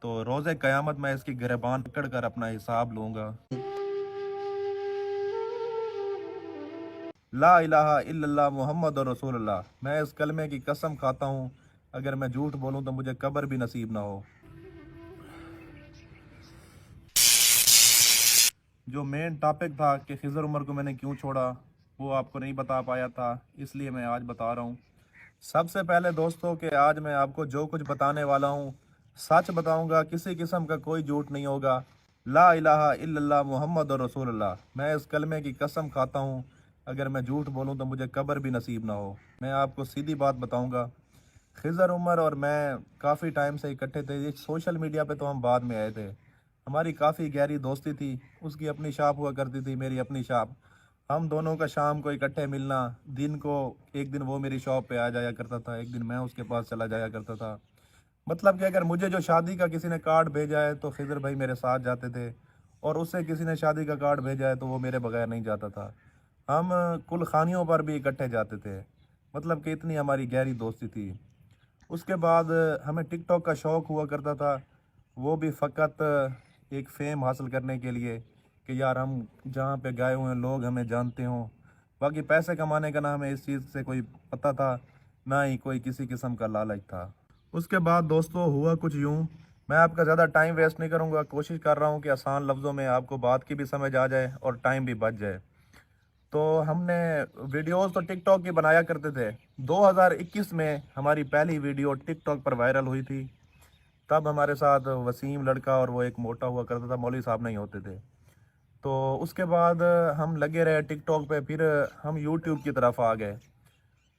تو روز قیامت میں اس کی گریبان پکڑ کر اپنا حساب لوں گا۔ لا الہ الا اللہ محمد رسول اللہ، میں اس کلمے کی قسم کھاتا ہوں اگر میں جھوٹ بولوں تو مجھے قبر بھی نصیب نہ ہو۔ جو مین ٹاپک تھا کہ خضر عمر کو میں نے کیوں چھوڑا، وہ آپ کو نہیں بتا پایا تھا، اس لیے میں آج بتا رہا ہوں۔ سب سے پہلے دوستو کہ آج میں آپ کو جو کچھ بتانے والا ہوں سچ بتاؤں گا، کسی قسم کا کوئی جھوٹ نہیں ہوگا۔ لا الہ الا اللہ محمد رسول اللہ، میں اس کلمے کی قسم کھاتا ہوں اگر میں جھوٹ بولوں تو مجھے قبر بھی نصیب نہ ہو۔ میں آپ کو سیدھی بات بتاؤں گا، خضر عمر اور میں کافی ٹائم سے اکٹھے تھے، یہ سوشل میڈیا پہ تو ہم بعد میں آئے تھے، ہماری کافی گہری دوستی تھی، اس کی اپنی شاپ ہوا کرتی تھی، میری اپنی شاپ، ہم دونوں کا شام کو اکٹھے ملنا، دن کو ایک دن وہ میری شاپ پہ آ جایا کرتا تھا، ایک دن میں اس کے پاس چلا جایا کرتا تھا۔ مطلب کہ اگر مجھے جو شادی کا کسی نے کارڈ بھیجا ہے تو خضر بھائی میرے ساتھ جاتے تھے، اور اس سے کسی نے شادی کا کارڈ بھیجا ہے تو وہ میرے بغیر نہیں جاتا تھا۔ ہم کل خانیوں پر بھی اکٹھے جاتے تھے، مطلب کہ اتنی ہماری گہری دوستی تھی۔ اس کے بعد ہمیں ٹک ٹاک کا شوق ہوا کرتا تھا، وہ بھی فقط ایک فیم حاصل کرنے کے لیے کہ یار ہم جہاں پہ گئے ہوئے ہیں لوگ ہمیں جانتے ہوں، باقی پیسے کمانے کا نہ ہمیں اس چیز سے کوئی پتہ تھا، نہ ہی کوئی کسی قسم کا لالچ تھا۔ اس کے بعد دوستو ہوا کچھ یوں، میں آپ کا زیادہ ٹائم ویسٹ نہیں کروں گا، کوشش کر رہا ہوں کہ آسان لفظوں میں آپ کو بات کی بھی سمجھ آ جائے اور ٹائم بھی بچ جائے۔ تو ہم نے ویڈیوز تو ٹک ٹاک کی بنایا کرتے تھے، 2021 میں ہماری پہلی ویڈیو ٹک ٹاک پر وائرل ہوئی تھی، تب ہمارے ساتھ وسیم لڑکا اور وہ ایک موٹا ہوا کرتا تھا، مولوی صاحب نہیں ہوتے تھے۔ تو اس کے بعد ہم لگے رہے ٹک ٹاک پہ، پھر ہم یوٹیوب کی طرف آ گئے،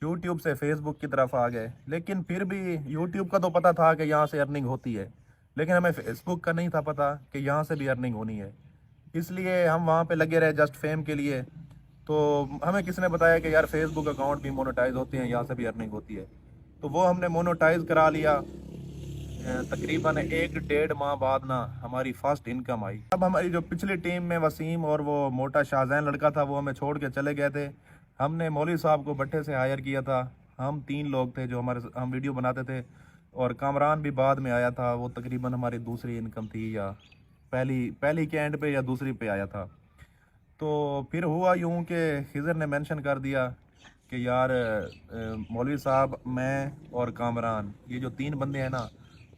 یوٹیوب سے فیس بک کی طرف آ گئے، لیکن پھر بھی یوٹیوب کا تو پتہ تھا کہ یہاں سے ارننگ ہوتی ہے، لیکن ہمیں فیس بک کا نہیں تھا پتہ کہ یہاں سے بھی ارننگ ہونی ہے، اس لیے ہم وہاں پہ لگے رہے جسٹ فیم کے لیے۔ تو ہمیں کس نے بتایا کہ یار فیس بک اکاؤنٹ بھی مونوٹائز ہوتے ہیں، یہاں سے بھی ارننگ ہوتی ہے، تو وہ ہم نے مونوٹائز کرا لیا۔ تقریباً 1.5 ماہ بعد نا ہماری فرسٹ انکم آئی۔ اب ہماری جو پچھلی ٹیم میں وسیم اور وہ موٹا شاہزین لڑکا تھا وہ ہمیں چھوڑ کے چلے گئے تھے، ہم نے مولوی صاحب کو بٹھے سے ہائر کیا تھا، ہم 3 لوگ تھے جو ہم ویڈیو بناتے تھے، اور کامران بھی بعد میں آیا تھا، وہ تقریباً ہماری دوسری انکم تھی، یا پہلی کے اینڈ پہ یا دوسری پہ آیا تھا۔ تو پھر ہوا یوں کہ خضر نے مینشن کر دیا کہ یار مولوی صاحب، میں اور کامران، یہ جو 3 بندے ہیں نا،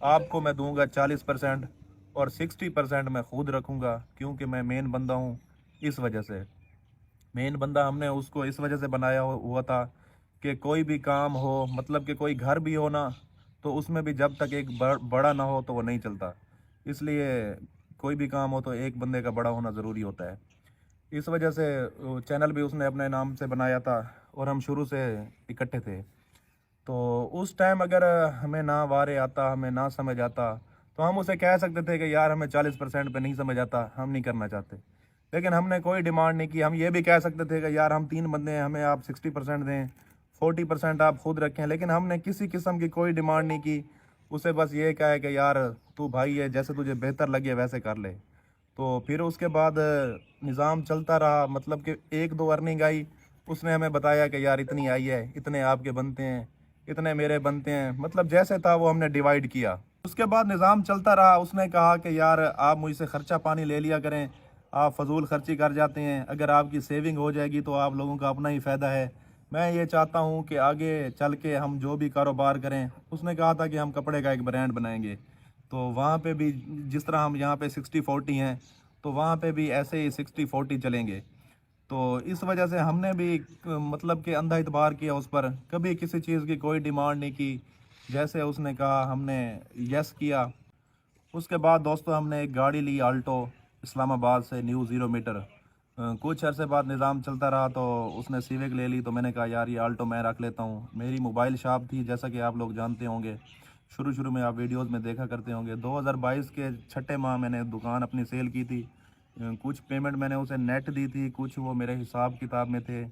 آپ کو میں دوں گا 40%، اور 60% میں خود رکھوں گا، کیونکہ میں مین بندہ ہوں۔ اس وجہ سے مین بندہ ہم نے اس کو اس وجہ سے بنایا ہوا تھا کہ کوئی بھی کام ہو، مطلب کہ کوئی گھر بھی ہو نا، تو اس میں بھی جب تک ایک بڑا نہ ہو تو وہ نہیں چلتا، اس لیے کوئی بھی کام ہو تو ایک بندے کا بڑا ہونا ضروری ہوتا ہے۔ اس وجہ سے چینل بھی اس نے اپنے نام سے بنایا تھا، اور ہم شروع سے اکٹھے تھے۔ تو اس ٹائم اگر ہمیں نہ وارے آتا، ہمیں نہ سمجھ آتا، تو ہم اسے کہہ سکتے تھے کہ یار ہمیں 40% پہ نہیں سمجھ آتا، ہم نہیں کرنا چاہتے، لیکن ہم نے کوئی ڈیمانڈ نہیں کی۔ ہم یہ بھی کہہ سکتے تھے کہ یار ہم 3 بندے ہیں، ہمیں آپ 60% دیں، 40% آپ خود رکھیں، لیکن ہم نے کسی قسم کی کوئی ڈیمانڈ نہیں کی، اسے بس یہ کہا ہے کہ یار تو بھائی ہے، جیسے تجھے بہتر لگے ویسے کر لے۔ تو پھر اس کے بعد نظام چلتا رہا، مطلب کہ 1-2 ارننگ آئی، اس نے ہمیں بتایا کہ یار اتنی آئی ہے، اتنے آپ کے بنتے ہیں، اتنے میرے بنتے ہیں، مطلب جیسے تھا وہ ہم نے ڈیوائیڈ کیا۔ اس کے بعد نظام چلتا رہا، اس نے کہا کہ یار آپ مجھ سے خرچہ پانی لے لیا کریں، آپ فضول خرچی کر جاتے ہیں، اگر آپ کی سیونگ ہو جائے گی تو آپ لوگوں کا اپنا ہی فائدہ ہے، میں یہ چاہتا ہوں کہ آگے چل کے ہم جو بھی کاروبار کریں۔ اس نے کہا تھا کہ ہم کپڑے کا ایک برانڈ بنائیں گے، تو وہاں پہ بھی جس طرح ہم یہاں پہ 60-40 ہیں تو وہاں پہ بھی ایسے ہی 60-40 چلیں گے۔ تو اس وجہ سے ہم نے بھی مطلب کہ اندھا اعتبار کیا اس پر، کبھی کسی چیز کی کوئی ڈیمانڈ نہیں کی، جیسے اس نے کہا ہم نے یس کیا۔ اس کے بعد دوستو ہم نے ایک گاڑی لی آلٹو، اسلام آباد سے نیو 0 میٹر۔ کچھ عرصے بعد نظام چلتا رہا تو اس نے سیوک لے لی، تو میں نے کہا یار یہ آلٹو میں رکھ لیتا ہوں۔ میری موبائل شاپ تھی، جیسا کہ آپ لوگ جانتے ہوں گے، شروع میں آپ ویڈیوز میں دیکھا کرتے ہوں گے۔ 2022 کے 6 ماہ میں نے دکان اپنی سیل کی تھی، کچھ پیمنٹ میں نے اسے نیٹ دی تھی، کچھ وہ میرے حساب کتاب میں تھے،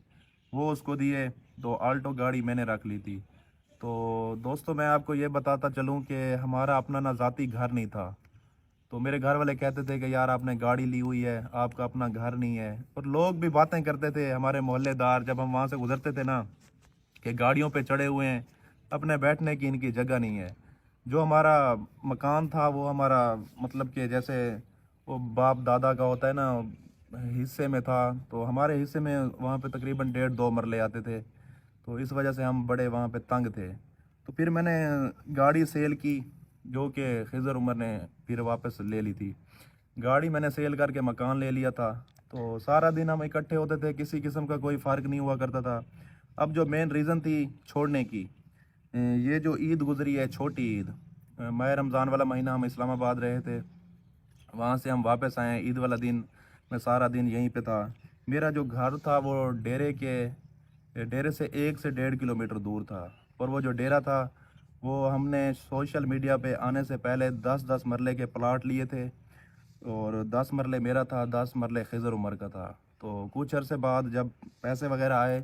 وہ اس کو دیے، تو آلٹو گاڑی میں نے رکھ لی تھی۔ تو دوستو میں آپ کو یہ بتاتا چلوں کہ ہمارا اپنا نہ ذاتی گھر نہیں تھا، تو میرے گھر والے کہتے تھے کہ یار آپ نے گاڑی لی ہوئی ہے، آپ کا اپنا گھر نہیں ہے، اور لوگ بھی باتیں کرتے تھے، ہمارے محلے دار جب ہم وہاں سے گزرتے تھے نا، کہ گاڑیوں پہ چڑھے ہوئے ہیں، اپنے بیٹھنے کی ان کی جگہ نہیں ہے۔ جو ہمارا مکان تھا وہ ہمارا مطلب کہ جیسے وہ باپ دادا کا ہوتا ہے نا حصے میں تھا، تو ہمارے حصے میں وہاں پہ تقریباً 1.5-2 مرلے آتے تھے، تو اس وجہ سے ہم بڑے وہاں پہ تنگ تھے۔ تو پھر میں نے گاڑی سیل کی، جو کہ خضر عمر نے پھر واپس لے لی تھی۔ گاڑی میں نے سیل کر کے مکان لے لیا تھا، تو سارا دن ہم اکٹھے ہوتے تھے، کسی قسم کا کوئی فرق نہیں ہوا کرتا تھا۔ اب جو مین ریزن تھی چھوڑنے کی، یہ جو عید گزری ہے، چھوٹی عید، ماہ رمضان والا مہینہ ہم اسلام آباد رہے تھے، وہاں سے ہم واپس آئے عید والا دن، میں سارا دن یہیں پہ تھا۔ میرا جو گھر تھا وہ ڈیرے سے 1 سے 1.5 کلومیٹر دور تھا، اور وہ جو ڈیرا تھا وہ ہم نے سوشل میڈیا پہ آنے سے پہلے 10-10 مرلے کے پلاٹ لیے تھے، اور 10 مرلے میرا تھا، 10 مرلے خضر عمر کا تھا۔ تو کچھ عرصے بعد جب پیسے وغیرہ آئے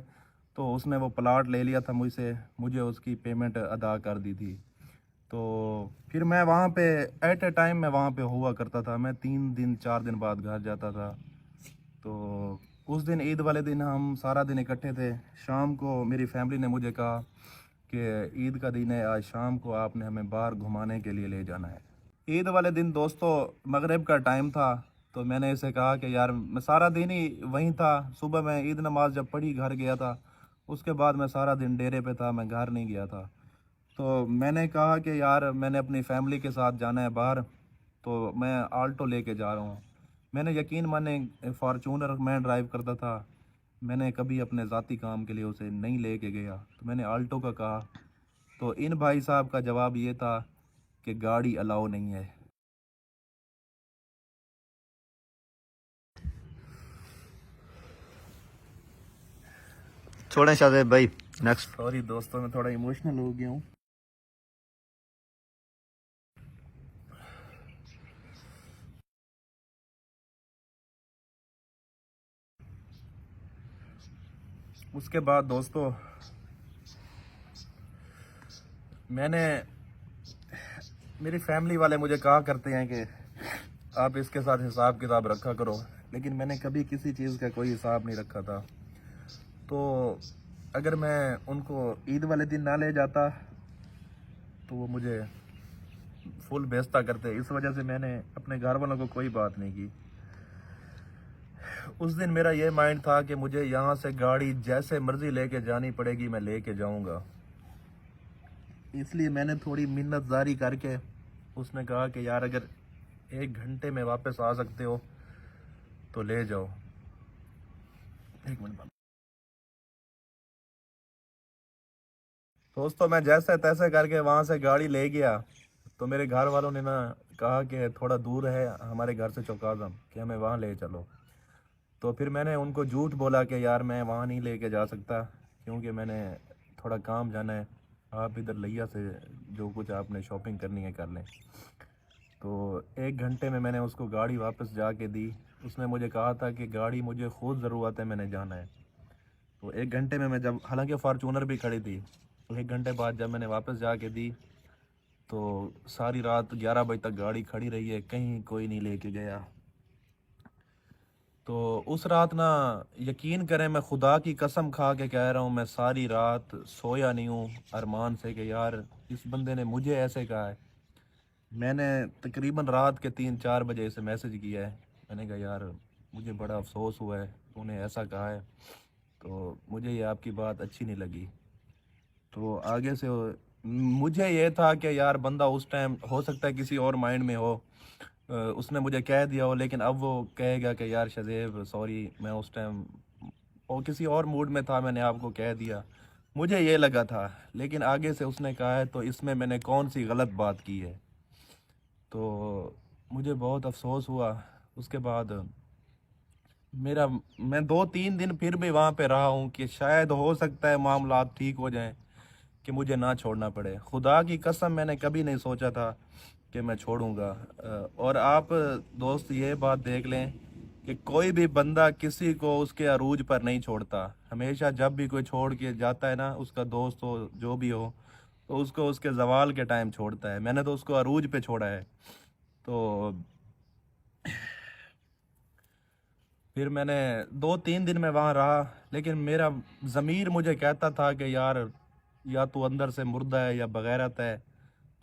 تو اس نے وہ پلاٹ لے لیا تھا مجھ سے، مجھے اس کی پیمنٹ ادا کر دی تھی۔ تو پھر میں وہاں پہ ایٹ اے ٹائم میں وہاں پہ ہوا کرتا تھا، میں 3 دن 4 دن بعد گھر جاتا تھا۔ تو اس دن عید والے دن ہم سارا دن اکٹھے تھے۔ شام کو میری فیملی نے مجھے کہا کہ عید کا دن ہے، آج شام کو آپ نے ہمیں باہر گھمانے کے لیے لے جانا ہے۔ عید والے دن دوستو مغرب کا ٹائم تھا، تو میں نے اسے کہا کہ یار میں سارا دن ہی وہیں تھا، صبح میں عید نماز جب پڑھی گھر گیا تھا، اس کے بعد میں سارا دن ڈیرے پہ تھا، میں گھر نہیں گیا تھا۔ تو میں نے کہا کہ یار میں نے اپنی فیملی کے ساتھ جانا ہے باہر، تو میں آلٹو لے کے جا رہا ہوں۔ میں نے یقین مانے فارچونر میں ڈرائیو کرتا تھا، میں نے کبھی اپنے ذاتی کام کے لیے اسے نہیں لے کے گیا، تو میں نے آلٹو کا کہا، تو ان بھائی صاحب کا جواب یہ تھا کہ گاڑی الاؤ نہیں ہے۔ چھوڑیں شاہزیب بھائی، نیکسٹ۔ سوری دوستوں میں تھوڑا ایموشنل ہو گیا ہوں۔ اس کے بعد دوستو میری فیملی والے مجھے کہا کرتے ہیں کہ آپ اس کے ساتھ حساب کتاب رکھا کرو، لیکن میں نے کبھی کسی چیز کا کوئی حساب نہیں رکھا تھا۔ تو اگر میں ان کو عید والے دن نہ لے جاتا تو وہ مجھے فل بیچتا کرتے، اس وجہ سے میں نے اپنے گھر والوں کو کوئی بات نہیں کی۔ اس دن میرا یہ مائنڈ تھا کہ مجھے یہاں سے گاڑی جیسے مرضی لے کے جانی پڑے گی، میں لے کے جاؤں گا۔ اس لیے میں نے تھوڑی منت زاری کر کے، اس نے کہا کہ یار اگر 1 گھنٹے میں واپس آ سکتے ہو تو لے جاؤ۔ ایک منٹ دوستو، میں جیسے تیسے کر کے وہاں سے گاڑی لے گیا، تو میرے گھر والوں نے کہا کہ تھوڑا دور ہے ہمارے گھر سے چوکاظم، کہ ہمیں وہاں لے چلو۔ تو پھر میں نے ان کو جھوٹ بولا کہ یار میں وہاں نہیں لے کے جا سکتا، کیونکہ میں نے تھوڑا کام جانا ہے، آپ ادھر لیا سے جو کچھ آپ نے شاپنگ کرنی ہے کر لیں۔ تو 1 گھنٹے میں نے اس کو گاڑی واپس جا کے دی۔ اس نے مجھے کہا تھا کہ گاڑی مجھے خود ضرورت ہے، میں نے جانا ہے۔ تو 1 گھنٹے میں جب، حالانکہ فارچونر بھی کھڑی تھی، 1 گھنٹے بعد جب میں نے واپس جا کے دی، تو ساری رات 11 بجے تک گاڑی کھڑی رہی ہے، کہیں کوئی نہیں لے کے گیا۔ تو اس رات یقین کریں، میں خدا کی قسم کھا کے کہہ رہا ہوں، میں ساری رات سویا نہیں ہوں ارمان سے کہ یار اس بندے نے مجھے ایسے کہا ہے۔ میں نے تقریباً رات کے 3-4 بجے اسے میسج کیا ہے، میں نے کہا یار مجھے بڑا افسوس ہوا ہے، تو نے ایسا کہا ہے، تو مجھے یہ آپ کی بات اچھی نہیں لگی۔ تو آگے سے مجھے یہ تھا کہ یار بندہ اس ٹائم ہو سکتا ہے کسی اور مائنڈ میں ہو، اس نے مجھے کہہ دیا ہو، لیکن اب وہ کہے گا کہ یار شذیب سوری، میں اس ٹائم اور کسی اور موڈ میں تھا، میں نے آپ کو کہہ دیا، مجھے یہ لگا تھا۔ لیکن آگے سے اس نے کہا ہے، تو اس میں نے کون سی غلط بات کی ہے؟ تو مجھے بہت افسوس ہوا۔ اس کے بعد میں 2-3 دن پھر بھی وہاں پہ رہا ہوں کہ شاید ہو سکتا ہے معاملات ٹھیک ہو جائیں کہ مجھے نہ چھوڑنا پڑے۔ خدا کی قسم میں نے کبھی نہیں سوچا تھا کہ میں چھوڑوں گا۔ اور آپ دوست یہ بات دیکھ لیں کہ کوئی بھی بندہ کسی کو اس کے عروج پر نہیں چھوڑتا، ہمیشہ جب بھی کوئی چھوڑ کے جاتا ہے نا، اس کا دوست ہو جو بھی ہو، تو اس کو اس کے زوال کے ٹائم چھوڑتا ہے۔ میں نے تو اس کو عروج پہ چھوڑا ہے۔ تو پھر میں نے 2-3 دن میں وہاں رہا، لیکن میرا ضمیر مجھے کہتا تھا کہ یار یا تو اندر سے مردہ ہے یا بغیرت ہے،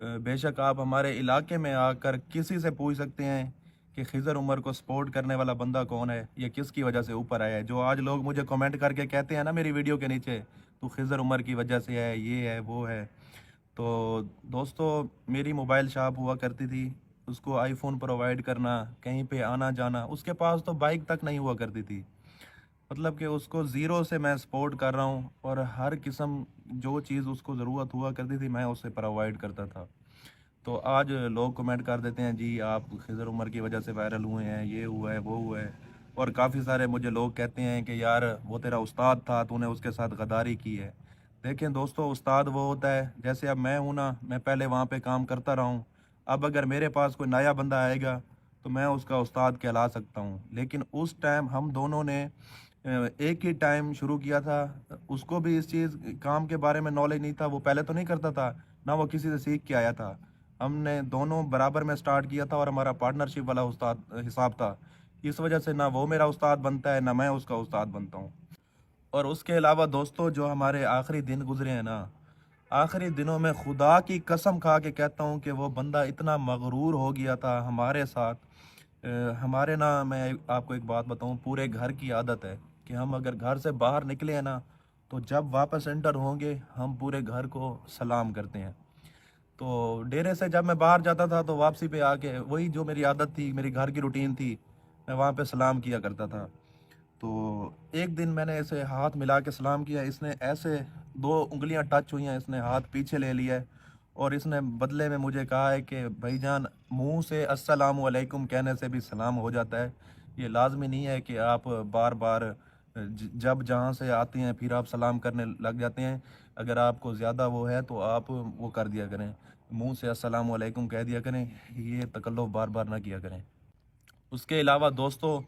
بے شک آپ ہمارے علاقے میں آ کر کسی سے پوچھ سکتے ہیں کہ خضر عمر کو سپورٹ کرنے والا بندہ کون ہے، یہ کس کی وجہ سے اوپر آیا ہے۔ جو آج لوگ مجھے کمنٹ کر کے کہتے ہیں نا میری ویڈیو کے نیچے، تو خضر عمر کی وجہ سے ہے، یہ ہے وہ ہے۔ تو دوستو، میری موبائل شاپ ہوا کرتی تھی، اس کو آئی فون پرووائڈ کرنا، کہیں پہ آنا جانا، اس کے پاس تو بائک تک نہیں ہوا کرتی تھی۔ مطلب کہ اس کو زیرو سے میں سپورٹ کر رہا ہوں، اور ہر قسم جو چیز اس کو ضرورت ہوا کرتی تھی میں اسے پرووائڈ کرتا تھا۔ تو آج لوگ کمنٹ کر دیتے ہیں جی آپ خضر عمر کی وجہ سے وائرل ہوئے ہیں، یہ ہوا ہے وہ ہوا ہے، اور کافی سارے مجھے لوگ کہتے ہیں کہ یار وہ تیرا استاد تھا، تو نے اس کے ساتھ غداری کی ہے۔ دیکھیں دوستو، استاد وہ ہوتا ہے جیسے اب میں ہوں نا، میں پہلے وہاں پہ کام کرتا رہا ہوں، اب اگر میرے پاس کوئی نیا بندہ آئے گا تو میں اس کا استاد کہلا سکتا ہوں، لیکن اس ٹائم ہم دونوں نے ایک ہی ٹائم شروع کیا تھا۔ اس کو بھی اس چیز کام کے بارے میں نالج نہیں تھا، وہ پہلے تو نہیں کرتا تھا، نہ وہ کسی سے سیکھ کے آیا تھا۔ ہم نے دونوں برابر میں سٹارٹ کیا تھا، اور ہمارا پارٹنرشپ والا استاد حساب تھا۔ اس وجہ سے نہ وہ میرا استاد بنتا ہے، نہ میں اس کا استاد بنتا ہوں۔ اور اس کے علاوہ دوستو، جو ہمارے آخری دن گزرے ہیں نا، آخری دنوں میں خدا کی قسم کھا کے کہتا ہوں کہ وہ بندہ اتنا مغرور ہو گیا تھا ہمارے ساتھ۔ ہمارے نا، میں آپ کو ایک بات بتاؤں، پورے گھر کی عادت ہے کہ ہم اگر گھر سے باہر نکلے ہیں نا، تو جب واپس انٹر ہوں گے ہم پورے گھر کو سلام کرتے ہیں۔ تو ڈیرے سے جب میں باہر جاتا تھا تو واپسی پہ آ کے وہی جو میری عادت تھی، میری گھر کی روٹین تھی، میں وہاں پہ سلام کیا کرتا تھا۔ تو ایک دن میں نے اسے ہاتھ ملا کے سلام کیا، اس نے ایسے 2 انگلیاں ٹچ ہوئی ہیں، اس نے ہاتھ پیچھے لے لیا ہے، اور اس نے بدلے میں مجھے کہا ہے کہ بھائی جان، منہ سے السلام علیکم کہنے سے بھی سلام ہو جاتا ہے، یہ لازمی نہیں ہے کہ آپ بار بار جب جہاں سے آتے ہیں پھر آپ سلام کرنے لگ جاتے ہیں۔ اگر آپ کو زیادہ وہ ہے تو آپ وہ کر دیا کریں، منہ سے السلام علیکم کہہ دیا کریں، یہ تکلف بار بار نہ کیا کریں۔ اس کے علاوہ دوستو،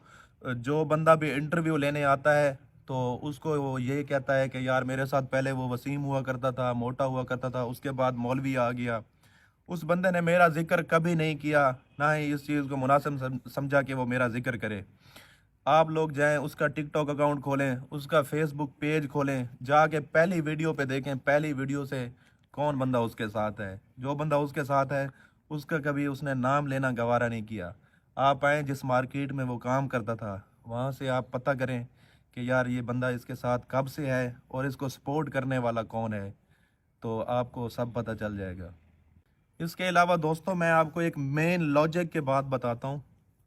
جو بندہ بھی انٹرویو لینے آتا ہے تو اس کو وہ یہ کہتا ہے کہ یار میرے ساتھ پہلے وہ وسیم ہوا کرتا تھا، موٹا ہوا کرتا تھا، اس کے بعد مولوی آ گیا۔ اس بندے نے میرا ذکر کبھی نہیں کیا، نہ ہی اس چیز کو مناسب سمجھا کہ وہ میرا ذکر کرے۔ آپ لوگ جائیں، اس کا ٹک ٹاک اکاؤنٹ کھولیں، اس کا فیس بک پیج کھولیں، جا کے پہلی ویڈیو پہ دیکھیں، پہلی ویڈیو سے کون بندہ اس کے ساتھ ہے۔ جو بندہ اس کے ساتھ ہے اس کا کبھی اس نے نام لینا گوارا نہیں کیا۔ آپ آئیں، جس مارکیٹ میں وہ کام کرتا تھا وہاں سے آپ پتہ کریں کہ یار یہ بندہ اس کے ساتھ کب سے ہے اور اس کو سپورٹ کرنے والا کون ہے، تو آپ کو سب پتہ چل جائے گا۔ اس کے علاوہ دوستوں، میں آپ کو ایک مین لاجک کے بات بتاتا ہوں۔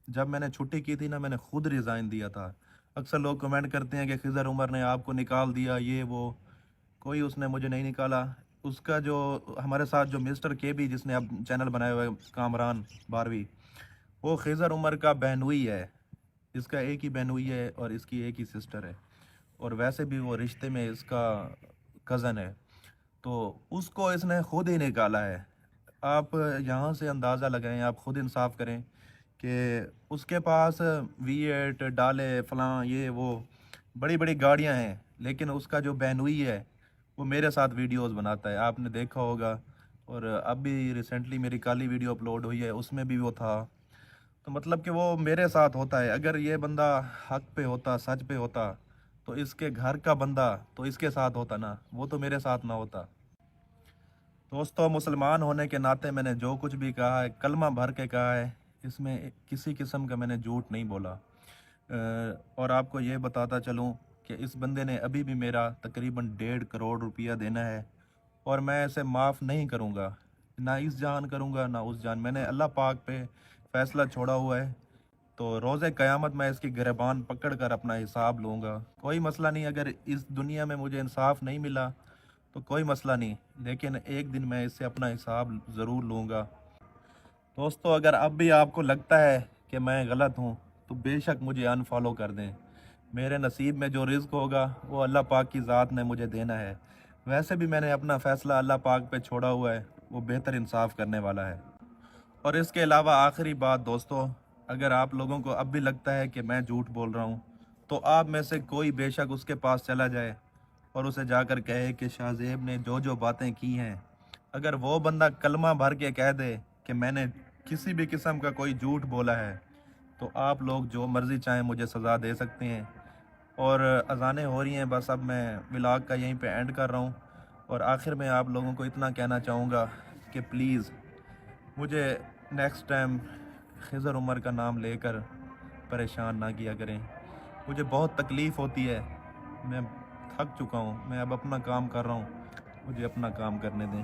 جب میں نے چھٹی کی تھی نا، میں نے خود ریزائن دیا تھا۔ اکثر لوگ کمنٹ کرتے ہیں کہ خضر عمر نے آپ کو نکال دیا، یہ وہ، کوئی اس نے مجھے نہیں نکالا۔ اس کا جو ہمارے ساتھ جو مسٹر کے بی، جس نے اب چینل بنایا ہوا ہے، کامران باروی، وہ خضر عمر کا بہنوئی ہے۔ اس کا ایک ہی بہنوئی ہے اور اس کی ایک ہی سسٹر ہے، اور ویسے بھی وہ رشتے میں اس کا کزن ہے۔ تو اس کو اس نے خود ہی نکالا ہے۔ آپ یہاں سے اندازہ لگائیں، آپ خود انصاف کریں کہ اس کے پاس V8 ڈالے فلاں یہ وہ بڑی بڑی گاڑیاں ہیں، لیکن اس کا جو بہنوئی ہے وہ میرے ساتھ ویڈیوز بناتا ہے، آپ نے دیکھا ہوگا۔ اور اب بھی ریسنٹلی میری کالی ویڈیو اپلوڈ ہوئی ہے، اس میں بھی وہ تھا۔ تو مطلب کہ وہ میرے ساتھ ہوتا ہے۔ اگر یہ بندہ حق پہ ہوتا، سچ پہ ہوتا، تو اس کے گھر کا بندہ تو اس کے ساتھ ہوتا نا، وہ تو میرے ساتھ نہ ہوتا۔ دوستو، مسلمان ہونے کے ناطے میں نے جو کچھ بھی کہا ہے کلمہ بھر کے کہا ہے، اس میں کسی قسم کا میں نے جھوٹ نہیں بولا۔ اور آپ کو یہ بتاتا چلوں کہ اس بندے نے ابھی بھی میرا تقریباً 1.5 کروڑ روپیہ دینا ہے، اور میں اسے معاف نہیں کروں گا، نہ اس جان کروں گا نہ اس جان۔ میں نے اللہ پاک پہ فیصلہ چھوڑا ہوا ہے، تو روز قیامت میں اس کی گریبان پکڑ کر اپنا حساب لوں گا۔ کوئی مسئلہ نہیں، اگر اس دنیا میں مجھے انصاف نہیں ملا تو کوئی مسئلہ نہیں، لیکن ایک دن میں اس سے اپنا حساب ضرور لوں گا۔ دوستو، اگر اب بھی آپ کو لگتا ہے کہ میں غلط ہوں تو بے شک مجھے انفالو کر دیں۔ میرے نصیب میں جو رزق ہوگا وہ اللہ پاک کی ذات نے مجھے دینا ہے۔ ویسے بھی میں نے اپنا فیصلہ اللہ پاک پہ چھوڑا ہوا ہے، وہ بہتر انصاف کرنے والا ہے۔ اور اس کے علاوہ آخری بات دوستو، اگر آپ لوگوں کو اب بھی لگتا ہے کہ میں جھوٹ بول رہا ہوں تو آپ میں سے کوئی بے شک اس کے پاس چلا جائے اور اسے جا کر کہے کہ شاہ زیب نے جو جو باتیں کی ہیں، اگر وہ بندہ کلمہ بھر کے کہہ دے کہ میں نے کسی بھی قسم کا کوئی جھوٹ بولا ہے، تو آپ لوگ جو مرضی چاہیں مجھے سزا دے سکتے ہیں۔ اور اذانیں ہو رہی ہیں، بس اب میں ولاگ کا یہیں پہ اینڈ کر رہا ہوں، اور آخر میں آپ لوگوں کو اتنا کہنا چاہوں گا کہ پلیز مجھے نیکسٹ ٹائم خضر عمر کا نام لے کر پریشان نہ کیا کریں. مجھے بہت تکلیف ہوتی ہے, میں تھک چکا ہوں, میں اب اپنا کام کر رہا ہوں, مجھے اپنا کام کرنے دیں.